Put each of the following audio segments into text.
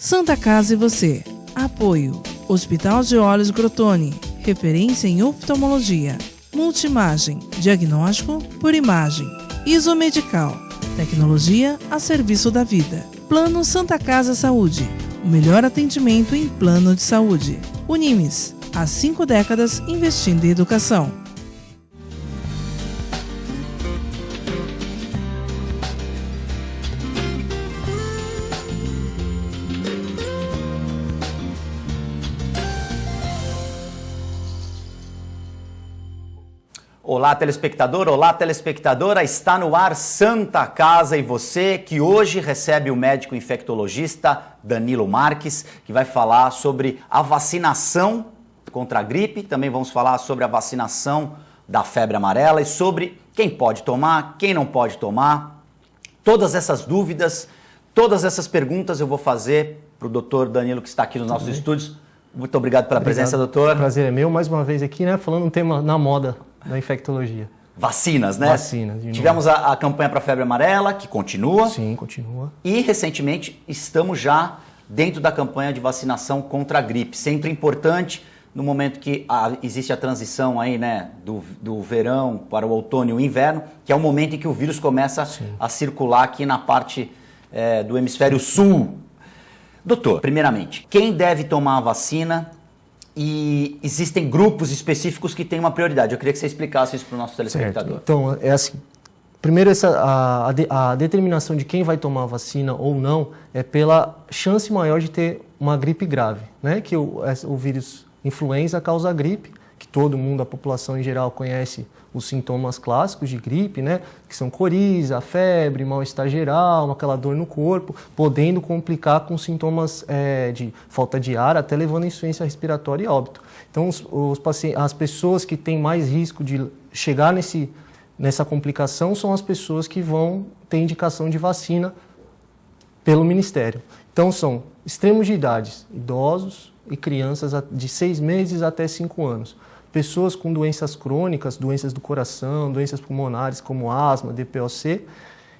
Santa Casa e você. Apoio. Hospital de Olhos Crotone. Referência em oftalmologia. Multimagem. Diagnóstico por imagem. Isomedical. Tecnologia a serviço da vida. Plano Santa Casa Saúde. O melhor atendimento em plano de saúde. Unimes. Há 5 décadas investindo em educação. Olá, telespectador, olá, telespectadora, está no ar Santa Casa e você, que hoje recebe o médico infectologista Danilo Marques, que vai falar sobre a vacinação contra a gripe, também vamos falar sobre a vacinação da febre amarela e sobre quem pode tomar, quem não pode tomar. Todas essas dúvidas, todas essas perguntas eu vou fazer para o doutor Danilo, que está aqui nos nossos estúdios. Muito obrigado pela presença, doutor. O prazer é meu, mais uma vez aqui, né, falando um tema na moda da infectologia. Vacinas, né? Vacinas. Tivemos a campanha para a febre amarela, que continua. Sim, continua. E, recentemente, estamos já dentro da campanha de vacinação contra a gripe. Sempre importante, no momento que existe a transição aí, né, do verão para o outono e o inverno, que é o momento em que o vírus começa a circular aqui na parte do hemisfério sul. Doutor, primeiramente, quem deve tomar a vacina? E existem grupos específicos que têm uma prioridade. Eu queria que você explicasse isso para o nosso telespectador. Certo. Então, é assim, primeiro a determinação de quem vai tomar a vacina ou não é pela chance maior de ter uma gripe grave, né? Que o vírus influenza causa a gripe, que todo mundo, a população em geral, conhece os sintomas clássicos de gripe, né? Que são coriza, febre, mal-estar geral, aquela dor no corpo, podendo complicar com sintomas de falta de ar, até levando a insuficiência respiratória e óbito. Então, as pessoas que têm mais risco de chegar nessa complicação são as pessoas que vão ter indicação de vacina pelo Ministério. Então, são extremos de idades, idosos e crianças de 6 meses até 5 anos. Pessoas com doenças crônicas, doenças do coração, doenças pulmonares como asma, DPOC,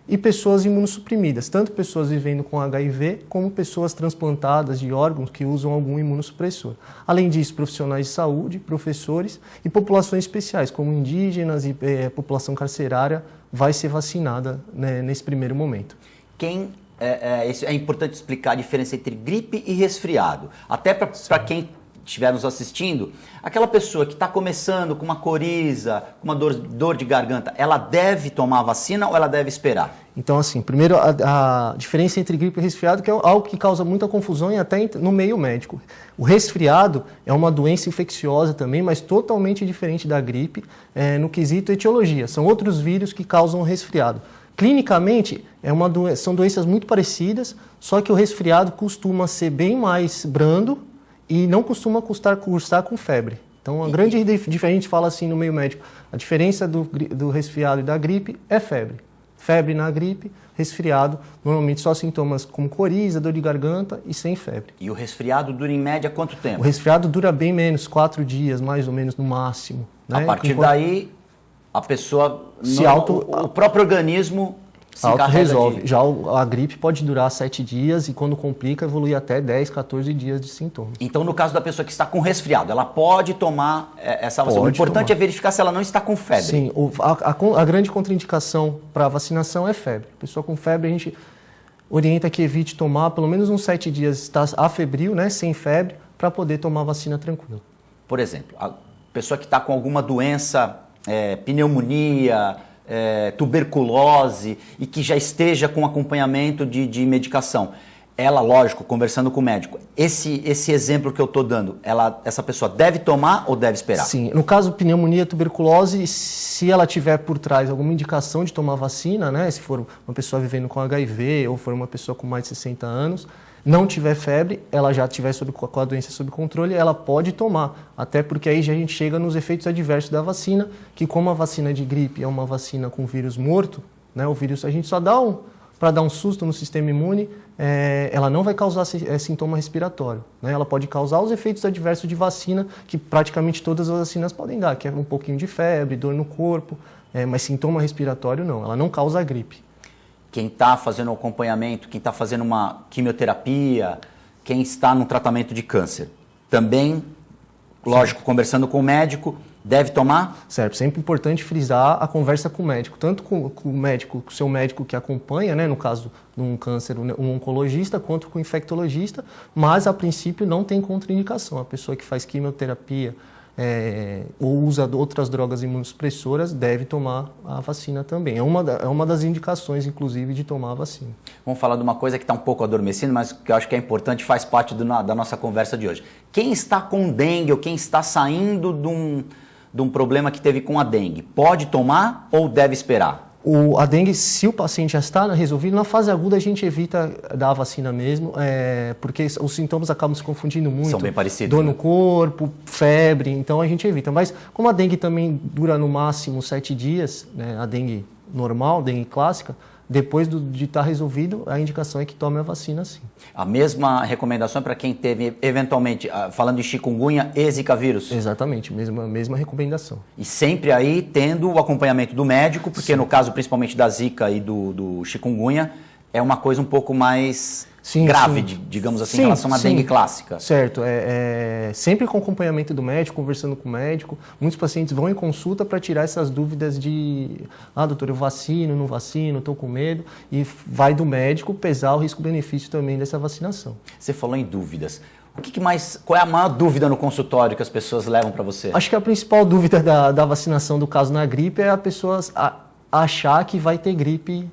e pessoas imunossuprimidas, tanto pessoas vivendo com HIV, como pessoas transplantadas de órgãos que usam algum imunossupressor. Além disso, profissionais de saúde, professores e populações especiais, como indígenas e população carcerária, vai ser vacinada, né, nesse primeiro momento. É importante explicar a diferença entre gripe e resfriado, até para quem estiver nos assistindo, aquela pessoa que está começando com uma coriza, com uma dor de garganta, ela deve tomar a vacina ou ela deve esperar? Então, assim, primeiro a diferença entre gripe e resfriado, que é algo que causa muita confusão e até no meio médico. O resfriado é uma doença infecciosa também, mas totalmente diferente da gripe no quesito etiologia. São outros vírus que causam o resfriado. Clinicamente, são doenças muito parecidas, só que o resfriado costuma ser bem mais brando e não costuma cursar com febre. Então, a grande diferença, a gente fala assim no meio médico, a diferença do resfriado e da gripe é febre. Febre na gripe, resfriado, normalmente só sintomas como coriza, dor de garganta e sem febre. E o resfriado dura em média quanto tempo? O resfriado dura bem menos, 4 dias, mais ou menos, no máximo. Né? A partir daí, a pessoa, o próprio organismo se auto-resolve. Já a gripe pode durar 7 dias e quando complica evolui até 10, 14 dias de sintomas. Então, no caso da pessoa que está com resfriado, ela pode tomar essa vacina. O importante é verificar se ela não está com febre. Sim, a grande contraindicação para a vacinação é febre. A pessoa com febre, a gente orienta que evite tomar pelo menos uns 7 dias, está afebril, né, sem febre, para poder tomar a vacina tranquilo. Por exemplo, a pessoa que está com alguma doença, pneumonia, tuberculose e que já esteja com acompanhamento de medicação. Ela, lógico, conversando com o médico, esse exemplo que eu estou dando, essa pessoa deve tomar ou deve esperar? Sim, no caso pneumonia, tuberculose, se ela tiver por trás alguma indicação de tomar vacina, né, se for uma pessoa vivendo com HIV ou for uma pessoa com mais de 60 anos, não tiver febre, ela já estiver com a doença sob controle, ela pode tomar. Até porque aí já a gente chega nos efeitos adversos da vacina, que como a vacina de gripe é uma vacina com vírus morto, né, o vírus a gente só dá para dar um susto no sistema imune, ela não vai causar sintoma respiratório. Né? Ela pode causar os efeitos adversos de vacina, que praticamente todas as vacinas podem dar, que é um pouquinho de febre, dor no corpo, mas sintoma respiratório não, ela não causa gripe. Quem está fazendo o acompanhamento, quem está fazendo uma quimioterapia, quem está no tratamento de câncer, também, lógico, conversando com o médico, deve tomar? Certo, sempre importante frisar a conversa com o médico, tanto com o médico, com o seu médico que acompanha, né, no caso de um câncer, um oncologista, quanto com o infectologista, mas a princípio não tem contraindicação. A pessoa que faz quimioterapia ou usa outras drogas imunossupressoras deve tomar a vacina também. É uma das indicações, inclusive, de tomar a vacina. Vamos falar de uma coisa que está um pouco adormecida, mas que eu acho que é importante, faz parte da nossa conversa de hoje. Quem está com dengue ou quem está saindo de um problema que teve com a dengue, pode tomar ou deve esperar? A dengue, se o paciente já está resolvido, na fase aguda a gente evita dar a vacina mesmo, porque os sintomas acabam se confundindo muito. São bem parecidos. Dor no corpo, febre, então a gente evita. Mas como a dengue também dura no máximo 7 dias, né, a dengue normal, dengue clássica, depois de estar resolvido, a indicação é que tome a vacina sim. A mesma recomendação para quem teve, eventualmente, falando de chikungunya e zika vírus? Exatamente, mesma recomendação. E sempre aí tendo o acompanhamento do médico, porque no caso principalmente da zika e do chikungunya, é uma coisa um pouco mais grave, digamos assim, em relação à dengue clássica. Certo, sempre com acompanhamento do médico, conversando com o médico. Muitos pacientes vão em consulta para tirar essas dúvidas de doutor, eu vacino, não vacino, estou com medo, e vai do médico pesar o risco-benefício também dessa vacinação. Você falou em dúvidas. Qual é a maior dúvida no consultório que as pessoas levam para você? Acho que a principal dúvida da vacinação, do caso na gripe, é a pessoa achar que vai ter gripe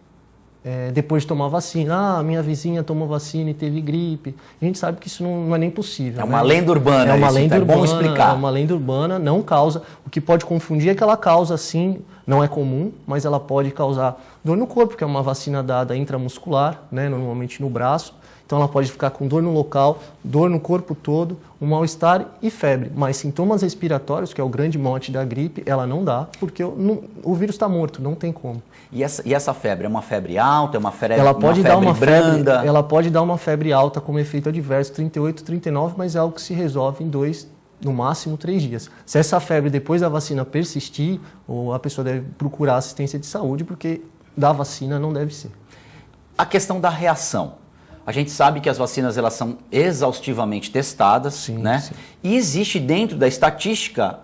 depois de tomar vacina. Minha vizinha tomou vacina e teve gripe. A gente sabe que isso não é nem possível. É uma lenda urbana. É uma lenda urbana. É bom explicar. É uma lenda urbana, não causa. O que pode confundir é que ela causa, sim, não é comum, mas ela pode causar dor no corpo, que é uma vacina dada intramuscular, né, normalmente no braço. Então ela pode ficar com dor no local, dor no corpo todo, um mal-estar e febre. Mas sintomas respiratórios, que é o grande mote da gripe, ela não dá, porque o vírus está morto, não tem como. E essa febre é uma febre alta, é uma febre branda? Ela pode dar uma febre alta como efeito adverso, 38, 39, mas é algo que se resolve em 2, no máximo 3 dias. Se essa febre depois da vacina persistir, a pessoa deve procurar assistência de saúde, porque da vacina não deve ser. A questão da reação. A gente sabe que as vacinas elas são exaustivamente testadas, sim, né? Sim. E existe dentro da estatística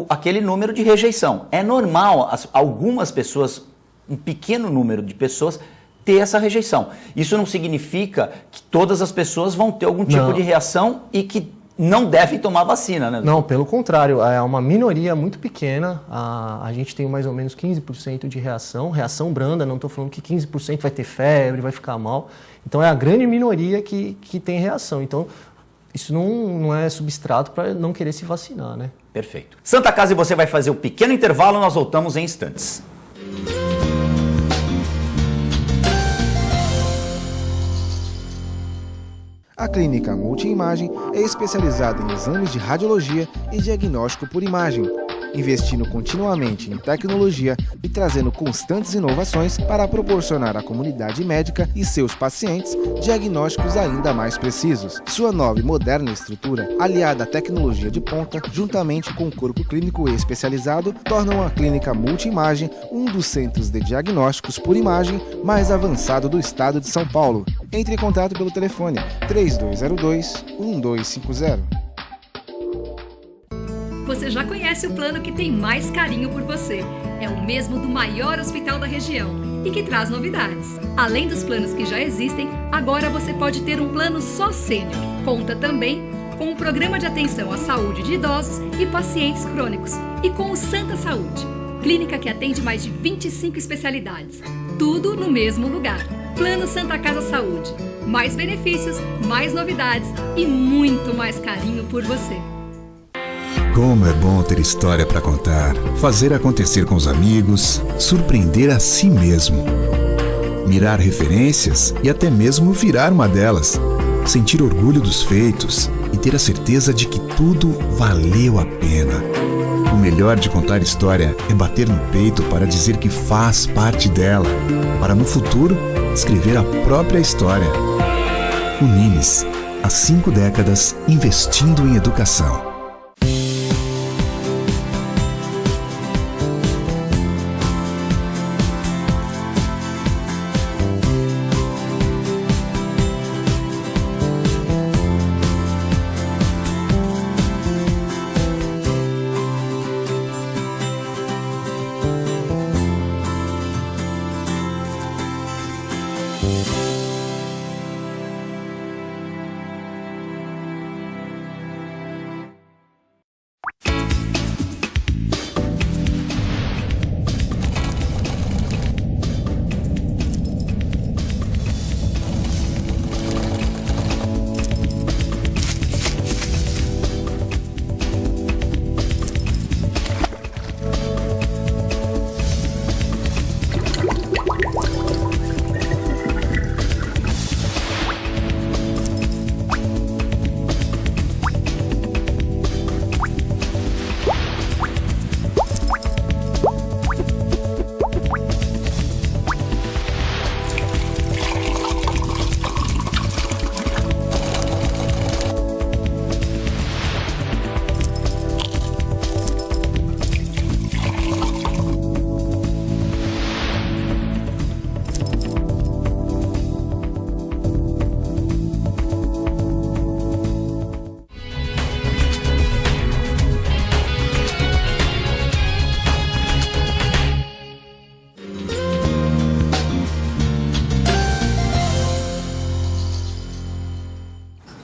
aquele número de rejeição. É normal algumas pessoas, um pequeno número de pessoas, ter essa rejeição. Isso não significa que todas as pessoas vão ter algum tipo de reação e que não devem tomar vacina, né? Não, pelo contrário, é uma minoria muito pequena. A gente tem mais ou menos 15% de reação branda, não estou falando que 15% vai ter febre, vai ficar mal. Então é a grande minoria que tem reação. Então isso não é substrato para não querer se vacinar, né? Perfeito. Santa Casa e você vai fazer um pequeno intervalo, nós voltamos em instantes. A Clínica Multiimagem é especializada em exames de radiologia e diagnóstico por imagem, investindo continuamente em tecnologia e trazendo constantes inovações para proporcionar à comunidade médica e seus pacientes diagnósticos ainda mais precisos. Sua nova e moderna estrutura, aliada à tecnologia de ponta, juntamente com o corpo clínico especializado, tornam a Clínica Multiimagem um dos centros de diagnósticos por imagem mais avançado do estado de São Paulo. Entre em contato pelo telefone 3202-1250. Você já conhece o plano que tem mais carinho por você. É o mesmo do maior hospital da região e que traz novidades. Além dos planos que já existem, agora você pode ter um plano só sênior. Conta também com o Programa de Atenção à Saúde de Idosos e Pacientes Crônicos e com o Santa Saúde, clínica que atende mais de 25 especialidades. Tudo no mesmo lugar. Plano Santa Casa Saúde. Mais benefícios, mais novidades e muito mais carinho por você. Como é bom ter história para contar, fazer acontecer com os amigos, surpreender a si mesmo. Mirar referências e até mesmo virar uma delas. Sentir orgulho dos feitos e ter a certeza de que tudo valeu a pena. O melhor de contar história é bater no peito para dizer que faz parte dela, para no futuro escrever a própria história. Unimes, há 5 décadas investindo em educação.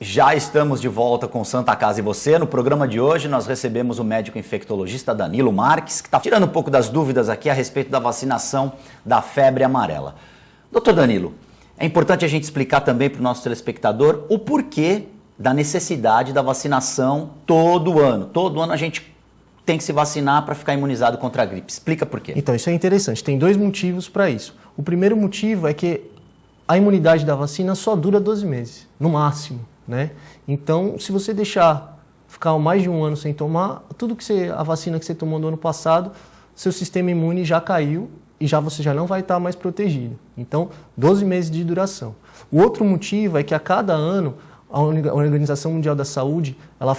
Já estamos de volta com Santa Casa e Você. No programa de hoje nós recebemos o médico infectologista Danilo Marques, que está tirando um pouco das dúvidas aqui a respeito da vacinação da febre amarela. Doutor Danilo, é importante a gente explicar também para o nosso telespectador o porquê da necessidade da vacinação todo ano. Todo ano a gente tem que se vacinar para ficar imunizado contra a gripe. Explica por quê. Então, isso é interessante. Tem 2 motivos para isso. O primeiro motivo é que a imunidade da vacina só dura 12 meses, no máximo, né? Então, se você deixar ficar mais de um ano sem tomar, a vacina que você tomou no ano passado, seu sistema imune já caiu e você já não vai estar mais protegido. Então, 12 meses de duração. O outro motivo é que a cada ano, a Organização Mundial da Saúde, ela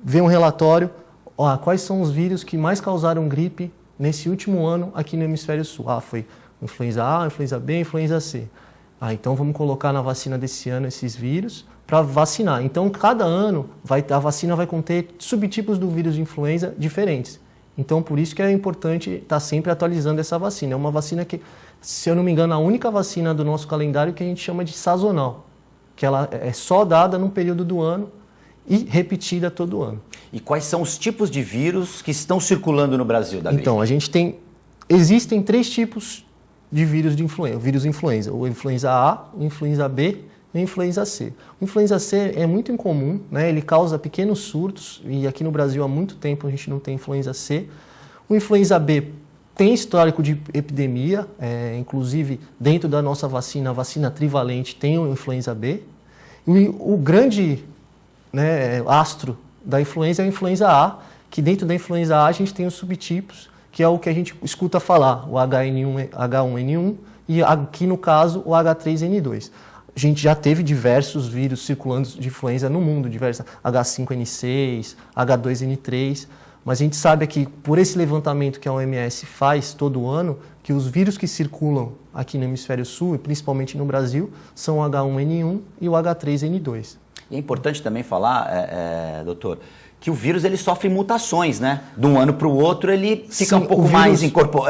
vê um relatório, quais são os vírus que mais causaram gripe nesse último ano aqui no Hemisfério Sul. Foi influenza A, influenza B, influenza C. Então vamos colocar na vacina desse ano esses vírus para vacinar. Então, cada ano a vacina vai conter subtipos do vírus de influenza diferentes. Então, por isso que é importante estar sempre atualizando essa vacina. É uma vacina que, se eu não me engano, a única vacina do nosso calendário que a gente chama de sazonal, que ela é só dada num período do ano e repetida todo ano. E quais são os tipos de vírus que estão circulando no Brasil da gripe? Então, existem 3 tipos de vírus de influenza, o vírus influenza, o influenza A, o influenza B e o influenza C. O influenza C é muito incomum, né? Ele causa pequenos surtos e aqui no Brasil há muito tempo a gente não tem influenza C. O influenza B tem histórico de epidemia, inclusive dentro da nossa vacina, a vacina trivalente tem o influenza B. E o grande astro da influenza é a influenza A, que dentro da influenza A a gente tem os subtipos, que é o que a gente escuta falar, o H1N1 e aqui no caso o H3N2. A gente já teve diversos vírus circulando de influenza no mundo, diversos H5N6, H2N3, mas a gente sabe que por esse levantamento que a OMS faz todo ano, que os vírus que circulam aqui no Hemisfério Sul, e principalmente no Brasil, são o H1N1 e o H3N2. E é importante também falar, doutor, que o vírus ele sofre mutações, né? De um ano para o outro ele fica um pouco mais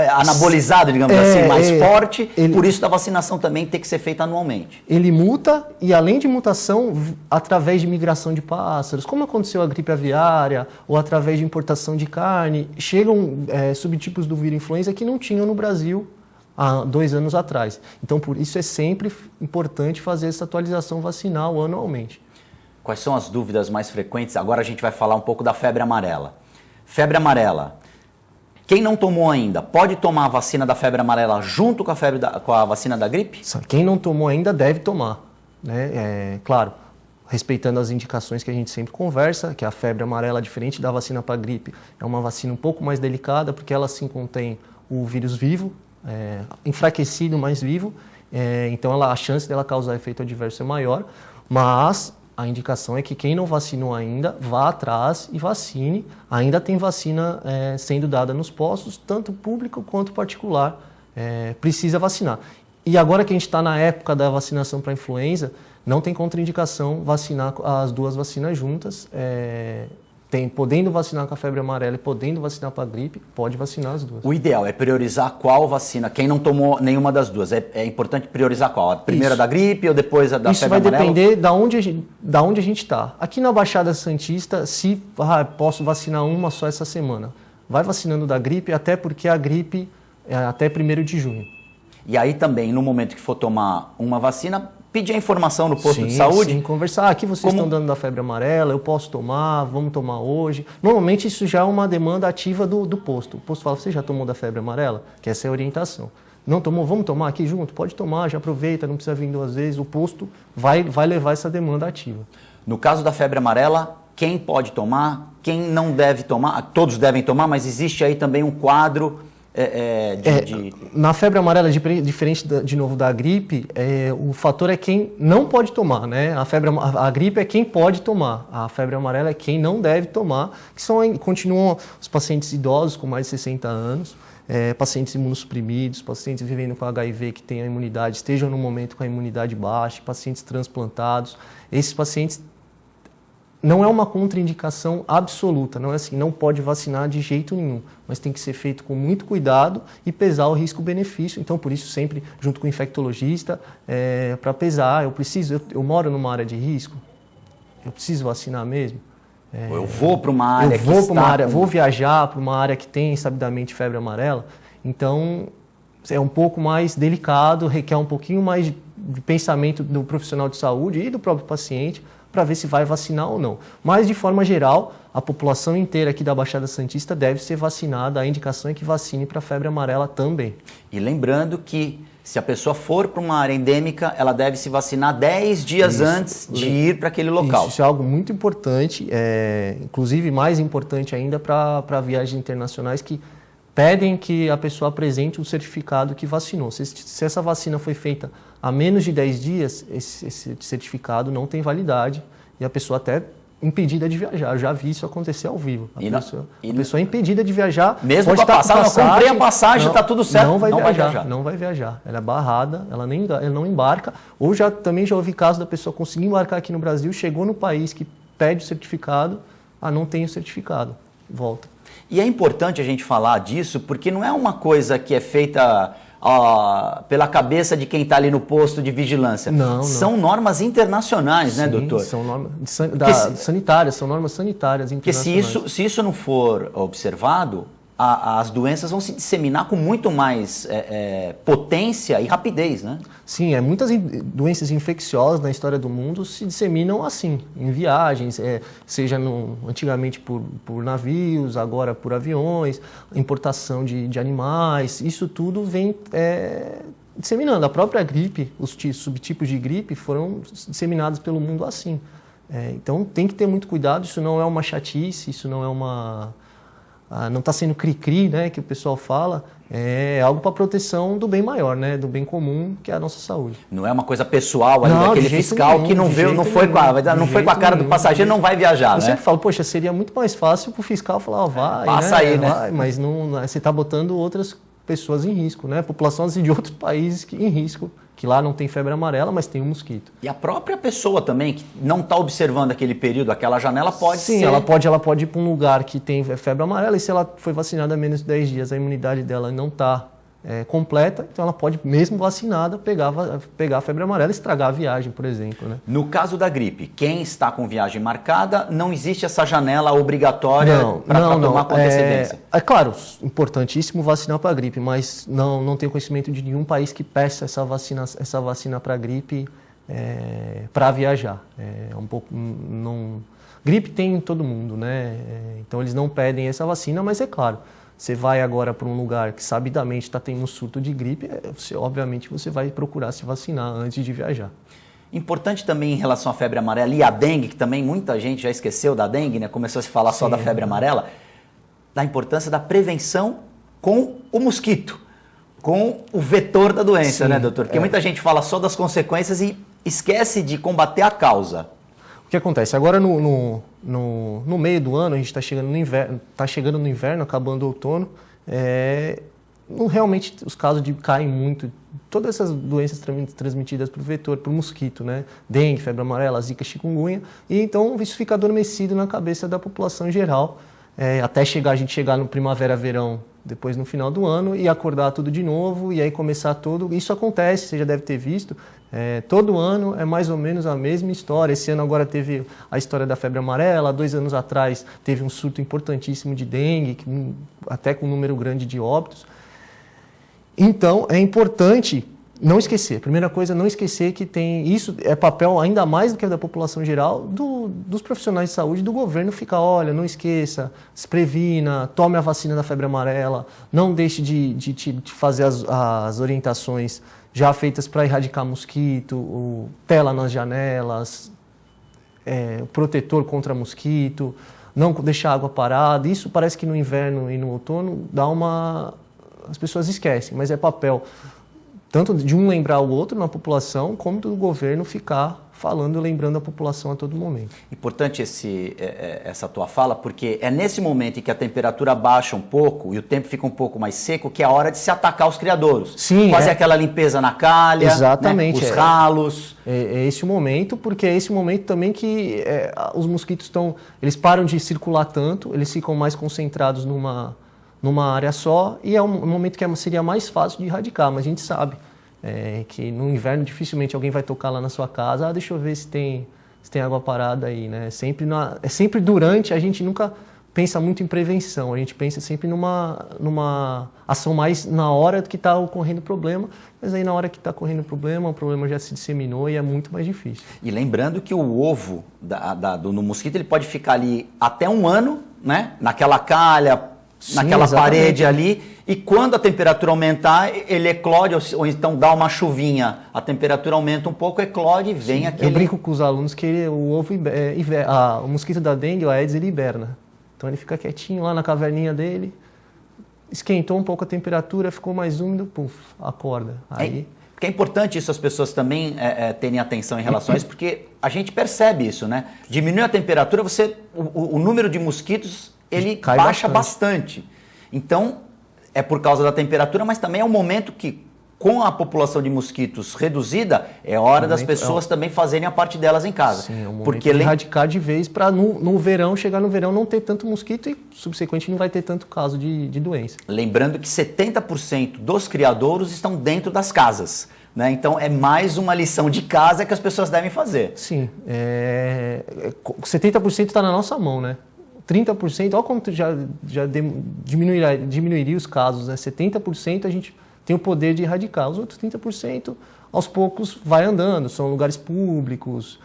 anabolizado, digamos assim, mais forte. Por isso a vacinação também tem que ser feita anualmente. Ele muta e além de mutação, através de migração de pássaros, como aconteceu a gripe aviária ou através de importação de carne, chegam subtipos do vírus influenza que não tinham no Brasil há 2 anos atrás. Então por isso é sempre importante fazer essa atualização vacinal anualmente. Quais são as dúvidas mais frequentes? Agora a gente vai falar um pouco da febre amarela. Febre amarela. Quem não tomou ainda, pode tomar a vacina da febre amarela junto com a vacina da gripe? Quem não tomou ainda deve tomar, né? Claro, respeitando as indicações que a gente sempre conversa, que a febre amarela, diferente da vacina para gripe, é uma vacina um pouco mais delicada, porque ela sim contém o vírus vivo, enfraquecido, mas vivo, então a chance dela causar efeito adverso é maior, mas a indicação é que quem não vacinou ainda, vá atrás e vacine. Ainda tem vacina sendo dada nos postos, tanto público quanto particular. Precisa vacinar. E agora que a gente está na época da vacinação para influenza, não tem contraindicação vacinar as 2 vacinas juntas. Podendo vacinar com a febre amarela e podendo vacinar para a gripe, pode vacinar as 2. O ideal é priorizar qual vacina? Quem não tomou nenhuma das 2, é importante priorizar qual? A primeira da gripe ou depois a da febre amarela? Isso vai depender da onde a gente está. Aqui na Baixada Santista, se posso vacinar uma só essa semana, vai vacinando da gripe, até porque a gripe é até 1º de junho. E aí também, no momento que for tomar uma vacina, pedir a informação no posto de saúde? Sim, conversar. Aqui vocês estão dando da febre amarela, eu posso tomar, vamos tomar hoje. Normalmente isso já é uma demanda ativa do posto. O posto fala, você já tomou da febre amarela? Que essa é a orientação. Não tomou? Vamos tomar aqui junto? Pode tomar, já aproveita, não precisa vir 2 vezes. O posto vai levar essa demanda ativa. No caso da febre amarela, quem pode tomar, quem não deve tomar? Todos devem tomar, mas existe aí também um quadro... Na febre amarela, diferente de novo da gripe, o fator é quem não pode tomar, né? A gripe é quem pode tomar, a febre amarela é quem não deve tomar, que continuam os pacientes idosos com mais de 60 anos, pacientes imunossuprimidos, pacientes vivendo com HIV que têm a imunidade, estejam no momento com a imunidade baixa, pacientes transplantados. Esses pacientes não é uma contraindicação absoluta, não é assim, não pode vacinar de jeito nenhum, mas tem que ser feito com muito cuidado e pesar o risco-benefício. Então, por isso, sempre junto com o infectologista, para pesar, eu moro numa área de risco, eu preciso vacinar mesmo? Eu vou para uma área vou viajar para uma área que tem sabidamente febre amarela, então é um pouco mais delicado, requer um pouquinho mais de pensamento do profissional de saúde e do próprio paciente para ver se vai vacinar ou não. Mas, de forma geral, a população inteira aqui da Baixada Santista deve ser vacinada. A indicação é que vacine para a febre amarela também. E lembrando que, se a pessoa for para uma área endêmica, ela deve se vacinar 10 dias antes de ir para aquele local. Isso é algo muito importante, inclusive mais importante ainda para viagens internacionais que pedem que a pessoa apresente um certificado que vacinou. Se essa vacina foi feita há menos de 10 dias, esse certificado não tem validade e a pessoa até impedida de viajar. Eu já vi isso acontecer ao vivo. A pessoa é impedida de viajar. Mesmo com a passagem, eu comprei a passagem, está tudo certo, não vai viajar. Ela é barrada, ela não embarca. Ou também já ouvi casos da pessoa conseguir embarcar aqui no Brasil, chegou no país que pede o certificado, não tem o certificado, volta. E é importante a gente falar disso, porque não é uma coisa que é feita pela cabeça de quem está ali no posto de vigilância. Não. São normas internacionais, sim, né, doutor? São normas sanitárias, são normas sanitárias internacionais. Porque se isso não for observado, as doenças vão se disseminar com muito mais potência e rapidez, né? Sim, muitas doenças infecciosas na história do mundo se disseminam assim, em viagens, seja antigamente por navios, agora por aviões, importação de animais, isso tudo vem disseminando. A própria gripe, os subtipos de gripe foram disseminados pelo mundo assim. Então tem que ter muito cuidado, isso não é uma chatice, isso não é não está sendo cri-cri, né, que o pessoal fala, é algo para proteção do bem maior, né, do bem comum, que é a nossa saúde. Não é uma coisa pessoal ali daquele fiscal que não foi com a cara do passageiro, não vai viajar, né? Eu sempre falo, poxa, seria muito mais fácil para o fiscal falar, vai, passa aí, né? Vai, mas você está botando outras pessoas em risco, né, populações de outros países em risco, que lá não tem febre amarela, mas tem um mosquito. E a própria pessoa também, que não está observando aquele período, aquela janela, pode Sim, ela pode ir para um lugar que tem febre amarela e se ela foi vacinada há menos de 10 dias, a imunidade dela não está completa, então ela pode, mesmo vacinada, pegar a febre amarela e estragar a viagem, por exemplo, né? No caso da gripe, quem está com viagem marcada, não existe essa janela obrigatória para tomar com antecedência? É claro, importantíssimo vacinar para a gripe, mas não tenho conhecimento de nenhum país que peça essa vacina para a gripe para viajar. Gripe tem em todo mundo, né? Então eles não pedem essa vacina, mas é claro, você vai agora para um lugar que sabidamente está tendo um surto de gripe, obviamente você vai procurar se vacinar antes de viajar. Importante também em relação à febre amarela e à dengue, que também muita gente já esqueceu da dengue, né? Começou a se falar só da febre amarela, da importância da prevenção com o mosquito, com o vetor da doença, né, doutor? Porque muita gente fala só das consequências e esquece de combater a causa. O que acontece? Agora no meio do ano, a gente está chegando no inverno, acabando o outono, realmente os casos caem muito. Todas essas doenças transmitidas por vetor, por mosquito, né? Dengue, febre amarela, zika, chikungunya, e então isso fica adormecido na cabeça da população em geral, até a gente chegar no primavera, verão, depois no final do ano, e acordar tudo de novo, e aí começar tudo. Isso acontece, você já deve ter visto, todo ano é mais ou menos a mesma história. Esse ano agora teve a história da febre amarela, 2 anos atrás teve um surto importantíssimo de dengue, até com um número grande de óbitos. Então é importante não esquecer, primeira coisa, não esquecer que isso é papel ainda mais do que da população geral, dos profissionais de saúde, do governo ficar, olha, não esqueça, se previna, tome a vacina da febre amarela, não deixe de fazer as orientações já feitas para erradicar mosquito, tela nas janelas, protetor contra mosquito, não deixar água parada. Isso parece que no inverno e no outono as pessoas esquecem, mas é papel tanto de um lembrar o outro na população, como do governo ficar falando e lembrando a população a todo momento. Importante essa tua fala, porque é nesse momento em que a temperatura baixa um pouco e o tempo fica um pouco mais seco, que é a hora de se atacar os criadouros. Sim, fazer aquela limpeza na calha, exatamente, né, os ralos. É esse o momento, porque é esse o momento também que os mosquitos eles param de circular tanto, eles ficam mais concentrados numa área só, e é um momento que seria mais fácil de erradicar, mas a gente sabe que no inverno dificilmente alguém vai tocar lá na sua casa, deixa eu ver se tem se tem água parada aí, né? É sempre durante, a gente nunca pensa muito em prevenção, a gente pensa sempre numa ação mais na hora que está ocorrendo o problema, mas aí na hora que está ocorrendo o problema já se disseminou e é muito mais difícil. E lembrando que o ovo no mosquito ele pode ficar ali até 1 ano, né? Naquela calha, naquela parede ali, e quando a temperatura aumentar, ele eclode, ou então dá uma chuvinha, a temperatura aumenta um pouco, eclode e vem aquele... Eu brinco com os alunos que o ovo o mosquito da dengue, o Aedes, ele hiberna. Então ele fica quietinho lá na caverninha dele, esquentou um pouco a temperatura, ficou mais úmido, puf, acorda. Aí... Porque é importante isso as pessoas também terem atenção em relação a isso, porque a gente percebe isso, né? Diminui a temperatura, o número de mosquitos ele baixa bastante. Então, é por causa da temperatura, mas também é um momento que, com a população de mosquitos reduzida, é hora das pessoas também fazerem a parte delas em casa. Sim, é um momento de erradicar de vez para no verão, chegar no verão, não ter tanto mosquito e, subsequentemente, não vai ter tanto caso de doença. Lembrando que 70% dos criadouros estão dentro das casas, né? Então, é mais uma lição de casa que as pessoas devem fazer. Sim, 70% está na nossa mão, né? 30%, olha como já diminuiria os casos, né? 70% a gente tem o poder de erradicar. Os outros 30%, aos poucos, vai andando. São lugares públicos,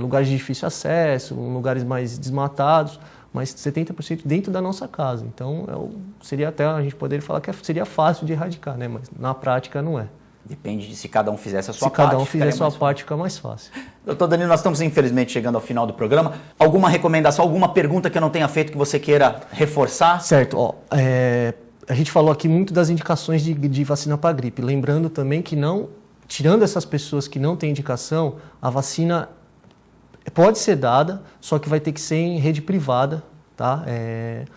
lugares de difícil acesso, lugares mais desmatados, mas 70% dentro da nossa casa. Então, seria até a gente poderia falar que seria fácil de erradicar, né? Mas na prática não é. Depende de se cada um fizesse a sua parte. Se cada um fizer a sua parte, fica mais fácil. Doutor Danilo, nós estamos infelizmente chegando ao final do programa. Alguma recomendação, alguma pergunta que eu não tenha feito que você queira reforçar? Certo. A gente falou aqui muito das indicações de vacina para gripe. Lembrando também que tirando essas pessoas que não têm indicação, a vacina pode ser dada, só que vai ter que ser em rede privada. Tá?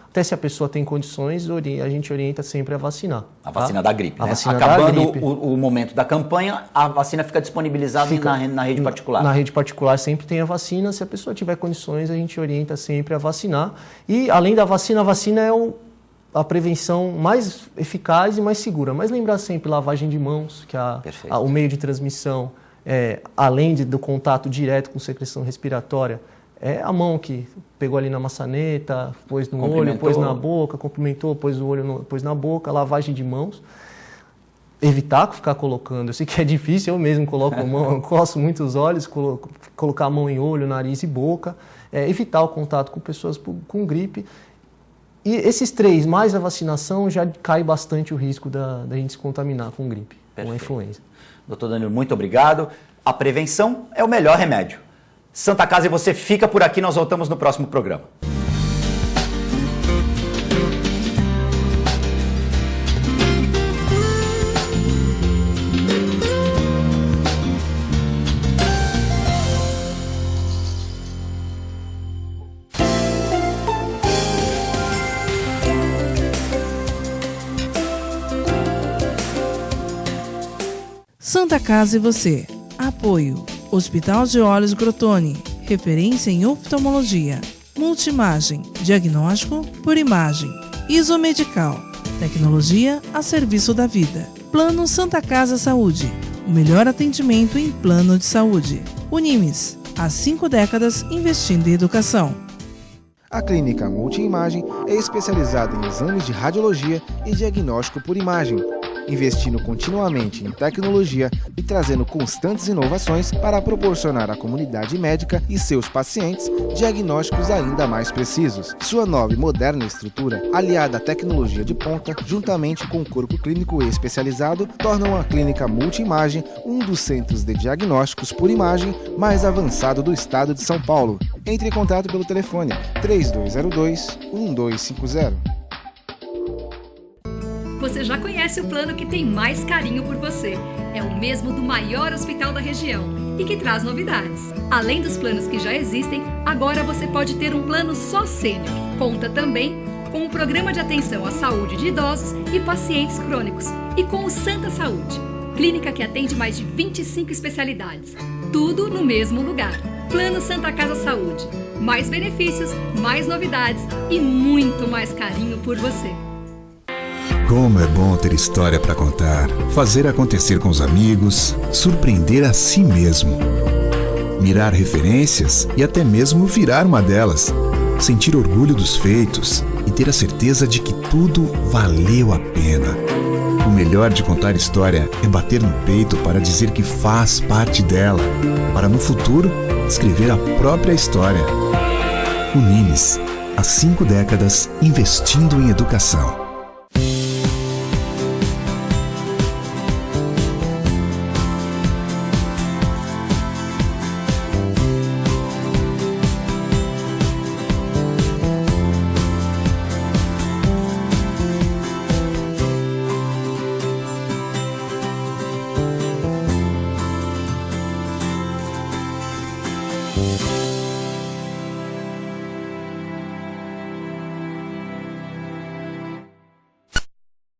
Até se a pessoa tem condições, a gente orienta sempre a vacinar. A vacina da gripe, né? Vacina Acabando da gripe. O momento da campanha, a vacina fica disponibilizada na rede particular. Na rede particular sempre tem a vacina. Se a pessoa tiver condições, a gente orienta sempre a vacinar. E além da vacina, a vacina é a prevenção mais eficaz e mais segura. Mas lembrar sempre lavagem de mãos, que o meio de transmissão, além do contato direto com secreção respiratória, é a mão que pegou ali na maçaneta, pôs no olho, pôs na boca, cumprimentou, pôs no olho, pôs na boca, lavagem de mãos. Evitar ficar colocando, eu sei que é difícil, eu mesmo coloco a mão, eu coço muito os olhos, colocar a mão em olho, nariz e boca. Evitar o contato com pessoas com gripe. E esses 3, mais a vacinação, já cai bastante o risco da gente se contaminar com gripe, com a influenza. Doutor Danilo, muito obrigado. A prevenção é o melhor remédio. Santa Casa e você fica por aqui, nós voltamos no próximo programa. Santa Casa e você. Apoio. Hospital de Olhos Crotone, referência em oftalmologia. Multimagem, diagnóstico por imagem. Isomedical, tecnologia a serviço da vida. Plano Santa Casa Saúde, o melhor atendimento em plano de saúde. Unimes, há 5 décadas investindo em educação. A Clínica Multimagem é especializada em exames de radiologia e diagnóstico por imagem, investindo continuamente em tecnologia e trazendo constantes inovações para proporcionar à comunidade médica e seus pacientes diagnósticos ainda mais precisos. Sua nova e moderna estrutura, aliada à tecnologia de ponta, juntamente com o corpo clínico especializado, tornam a Clínica Multimagem um dos centros de diagnósticos por imagem mais avançado do estado de São Paulo. Entre em contato pelo telefone 3202-1250. Você já conhece o plano que tem mais carinho por você. É o mesmo do maior hospital da região e que traz novidades. Além dos planos que já existem, agora você pode ter um plano só sênior. Conta também com o Programa de Atenção à Saúde de Idosos e Pacientes Crônicos e com o Santa Saúde, clínica que atende mais de 25 especialidades. Tudo no mesmo lugar. Plano Santa Casa Saúde. Mais benefícios, mais novidades e muito mais carinho por você. Como é bom ter história para contar, fazer acontecer com os amigos, surpreender a si mesmo. mirar referências e até mesmo virar uma delas. Sentir orgulho dos feitos e ter a certeza de que tudo valeu a pena. O melhor de contar história é bater no peito para dizer que faz parte dela, para no futuro escrever a própria história. Unimes, há 5 décadas investindo em educação.